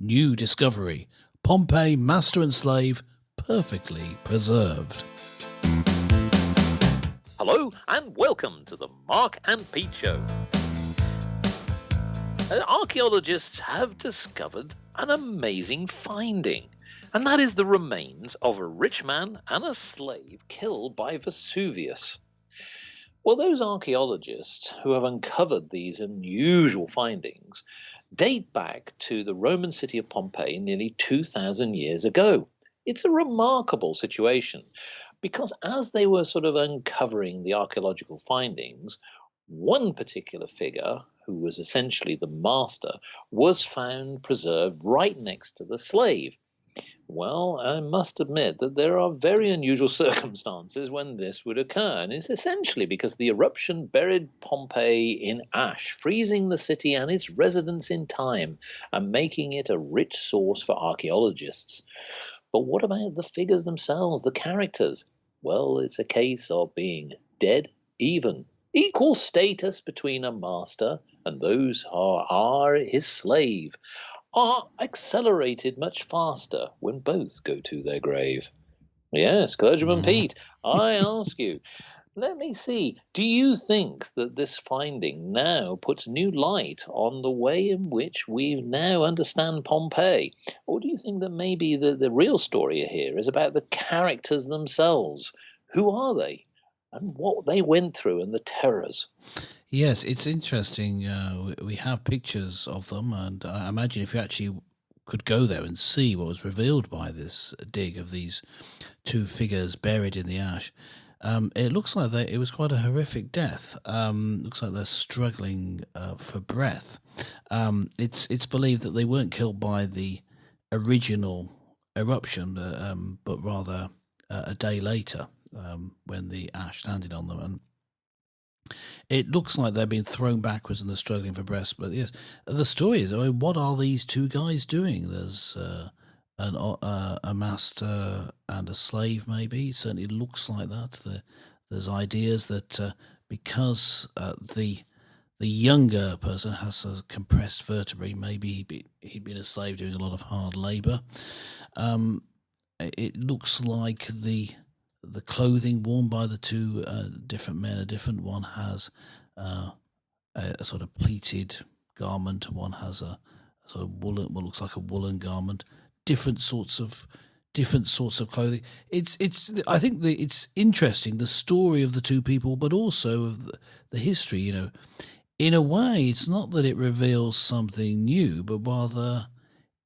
New discovery. Pompeii, master and slave, perfectly preserved. Hello and welcome to the Mark and Pete Show. Archaeologists have discovered an amazing finding, and that is the remains of a rich man and a slave killed by Vesuvius. Well, those archaeologists who have uncovered these unusual findings date back to the Roman city of Pompeii nearly 2,000 years ago. It's a remarkable situation because as they were sort of uncovering the archaeological findings, one particular figure, who was essentially the master, was found preserved right next to the slave. Well, I must admit that there are very unusual circumstances when this would occur, and it's essentially because the eruption buried Pompeii in ash, freezing the city and its residents in time, and making it a rich source for archaeologists. But what about the figures themselves, the characters? Well, it's a case of being dead even. Equal status between a master and those who are his slave are accelerated much faster when both go to their grave. Yes, Clergyman Pete, I ask you, let me see, do you think that this finding now puts new light on the way in which we now understand Pompeii? Or do you think that maybe the real story here is about the characters themselves? Who are they? And what they went through and the terrors? Yes, it's interesting. We have pictures of them, and I imagine if you actually could go there and see what was revealed by this dig of these two figures buried in the ash, it looks like it was quite a horrific death. Looks like they're struggling for breath. It's believed that they weren't killed by the original eruption, but rather a day later when the ash landed on them. And it looks like they've been thrown backwards and they're struggling for breath. But yes, the story is, I mean, what are these two guys doing? There's a master and a slave, maybe. It certainly looks like that. There's ideas that because the younger person has a compressed vertebrae, maybe he'd been a slave doing a lot of hard labour. It looks like the clothing worn by the two different men are different. One has a sort of pleated garment, and one has a sort of woolen, what looks like a woolen garment. Different sorts of clothing. I think it's interesting, the story of the two people, but also of the history. You know, in a way, it's not that it reveals something new, but rather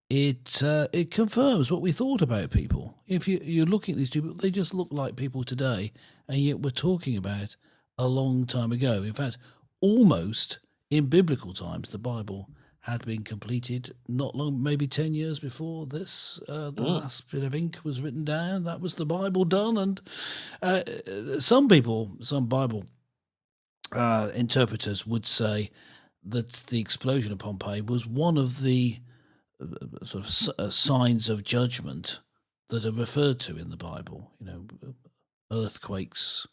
it confirms what we thought about people. If you're looking at these two people, they just look like people today, and yet we're talking about a long time ago. In fact, almost in biblical times, the Bible had been completed not long, maybe 10 years before this. The last bit of ink was written down. That was the Bible done. And some Bible interpreters would say that the explosion of Pompeii was one of the sort of signs of judgment that are referred to in the Bible. You know, earthquakes,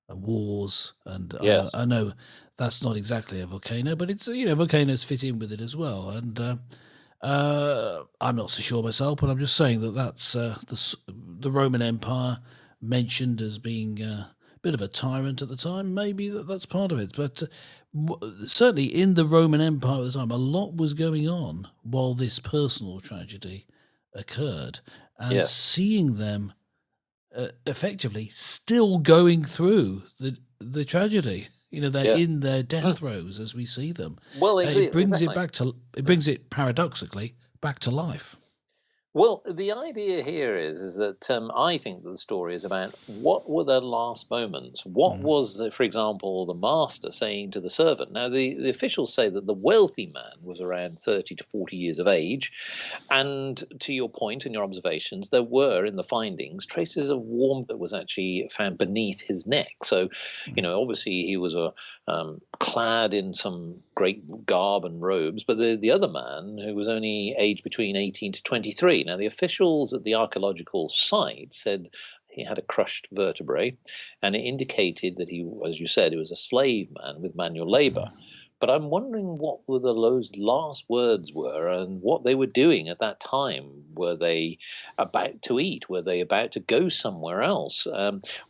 wars, and Yes. I know that's not exactly a volcano, but it's, you know, volcanoes fit in with it as well. And I'm not so sure myself, but I'm just saying that that's the Roman Empire mentioned as being a bit of a tyrant at the time. Maybe that's part of it, but certainly in the Roman Empire at the time, a lot was going on while this personal tragedy occurred, and seeing them effectively still going through the tragedy. You know, they're in their death throes as we see them. Well, it brings it brings it paradoxically back to life. Well, the idea here is that I think that the story is about what were their last moments. What was, for example, the master saying to the servant? Now, the officials say that the wealthy man was around 30 to 40 years of age. And to your point and your observations, there were in the findings traces of warmth that was actually found beneath his neck. So, you know, obviously he was clad in some great garb and robes, but the other man, who was only aged between 18 to 23. Now, the officials at the archaeological site said he had a crushed vertebrae, and it indicated that he, as you said, he was a slave man with manual labor. But I'm wondering what were those last words were and what they were doing at that time. Were they about to eat? Were they about to go somewhere else?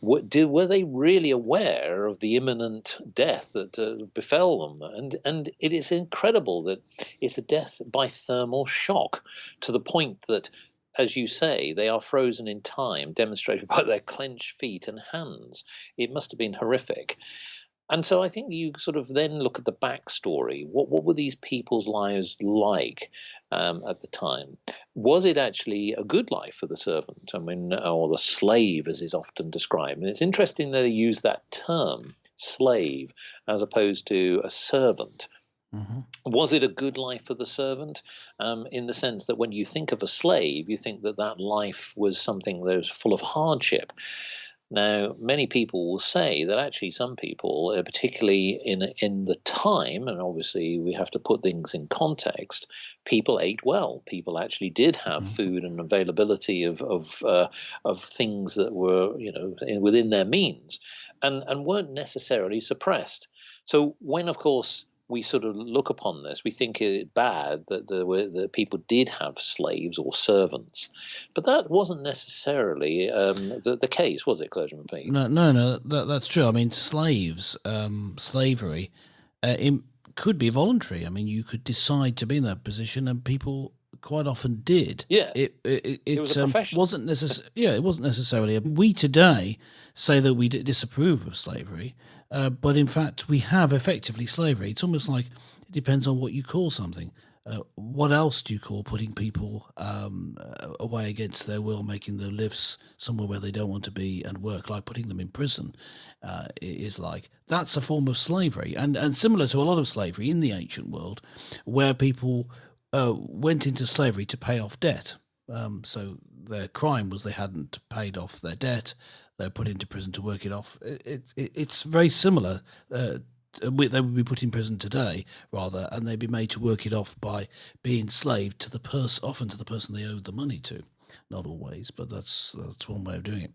Were they really aware of the imminent death that befell them? And it is incredible that it's a death by thermal shock, to the point that, as you say, they are frozen in time, demonstrated by their clenched feet and hands. It must have been horrific. And so I think you sort of then look at the backstory. What were these people's lives like at the time? Was it actually a good life for the servant? I mean, or the slave, as is often described. And it's interesting that they use that term, slave, as opposed to a servant. Hmm. Was it a good life for the servant? In the sense that when you think of a slave, you think that that life was something that was full of hardship. Now, many people will say that actually some people, particularly in the time, and obviously we have to put things in context, people ate well. People actually did have food and availability of things that were, within their means, and weren't necessarily suppressed. So when, of course, we sort of look upon this, we think it bad that that people did have slaves or servants, but that wasn't necessarily the case, was it, Clergyman Pete? No, that's true. I mean, slavery, could be voluntary. I mean, you could decide to be in that position, and people quite often did. Yeah, it was a profession. wasn't necessarily. Yeah, it wasn't necessarily. We today say that we disapprove of slavery, but in fact, we have effectively slavery. It's almost like it depends on what you call something. What else do you call putting people away against their will, making them live somewhere where they don't want to be and work, like putting them in prison, is like. That's a form of slavery, and similar to a lot of slavery in the ancient world, where people went into slavery to pay off debt. So their crime was they hadn't paid off their debt. They're put into prison to work it off. It's very similar. They would be put in prison today, rather, and they'd be made to work it off by being enslaved to the often to the person they owed the money to. Not always, but that's one way of doing it.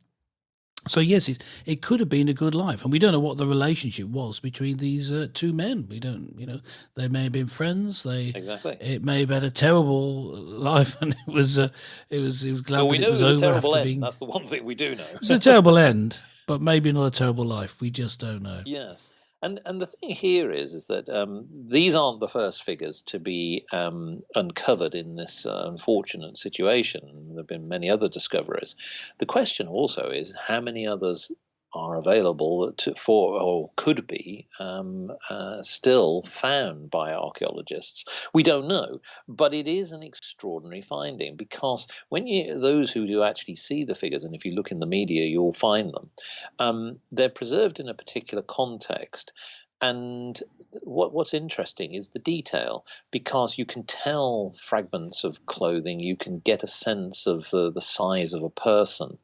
So yes, it could have been a good life, and we don't know what the relationship was between these two men. We don't, they may have been friends. Exactly. It may have been a terrible life, and it was glad we that know it was a over terrible after end. being. That's the one thing we do know. It was a terrible end, but maybe not a terrible life. We just don't know. Yes. And the thing here is that these aren't the first figures to be uncovered in this unfortunate situation. There have been many other discoveries. The question also is how many others are available for or could be still found by archaeologists. We don't know, but it is an extraordinary finding, because when those who do actually see the figures, and if you look in the media, you'll find them, they're preserved in a particular context. And what's interesting is the detail, because you can tell fragments of clothing, you can get a sense of the size of a person,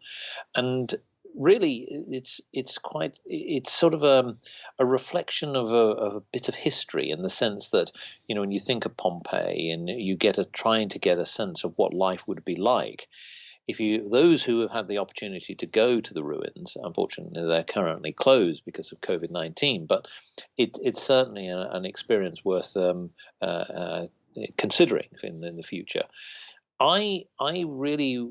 and really it's sort of a reflection of a bit of history, in the sense that when you think of Pompeii and you trying to get a sense of what life would be like. Those who have had the opportunity to go to the ruins, unfortunately they're currently closed because of COVID-19, but it's certainly an experience worth considering in the future. I really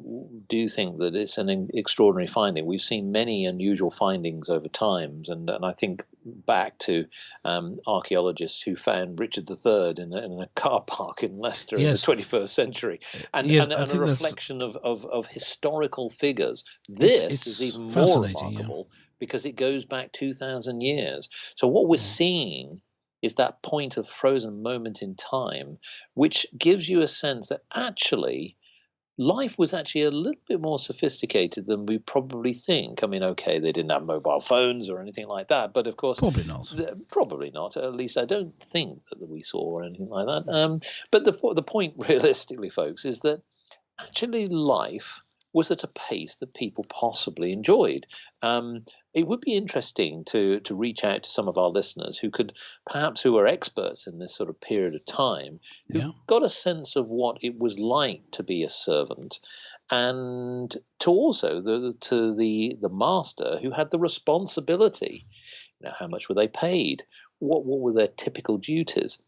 do think that it's an extraordinary finding. We've seen many unusual findings over times, and I think back to archaeologists who found Richard III in a car park in Leicester in the 21st century, and a reflection of historical figures. This is even more remarkable because it goes back 2,000 years. So what we're seeing is that point of frozen moment in time, which gives you a sense that actually life was actually a little bit more sophisticated than we probably think. I mean, okay, they didn't have mobile phones or anything like that, but of course, probably not. Probably not. At least I don't think that we saw or anything like that. But the point, realistically, folks, is that actually life was at a pace that people possibly enjoyed. It would be interesting to reach out to some of our listeners who are experts in this sort of period of time, who got a sense of what it was like to be a servant, and to also the master who had the responsibility. How much were they paid? what were their typical duties?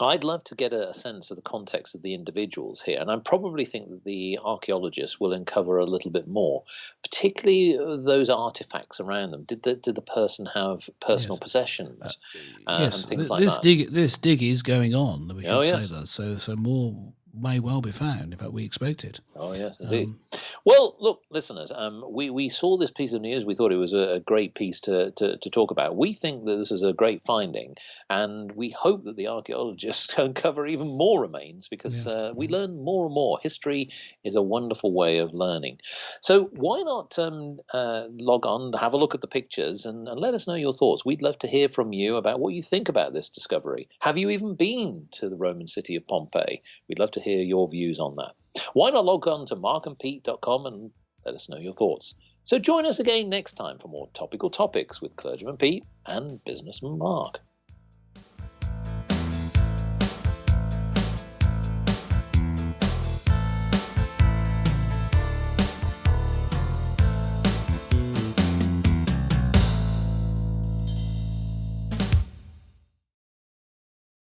I'd love to get a sense of the context of the individuals here, and I probably think that the archaeologists will uncover a little bit more, particularly those artifacts around them. Did the person have personal Yes. possessions and Yes, things like this that? dig is going on. We Oh should say yes, that. So more may well be found. In fact, we expect it. oh yes, indeed. Um, Well, look, listeners, we saw this piece of news. We thought it was a great piece to talk about. We think that this is a great finding, and we hope that the archaeologists uncover even more remains because yeah. we learn more and more. History is a wonderful way of learning. So why not log on, have a look at the pictures, and let us know your thoughts. We'd love to hear from you about what you think about this discovery. Have you even been to the Roman city of Pompeii? We'd love to hear your views on that. Why not log on to markandpete.com and let us know your thoughts. So join us again next time for more topical topics with Clergyman Pete and Businessman Mark.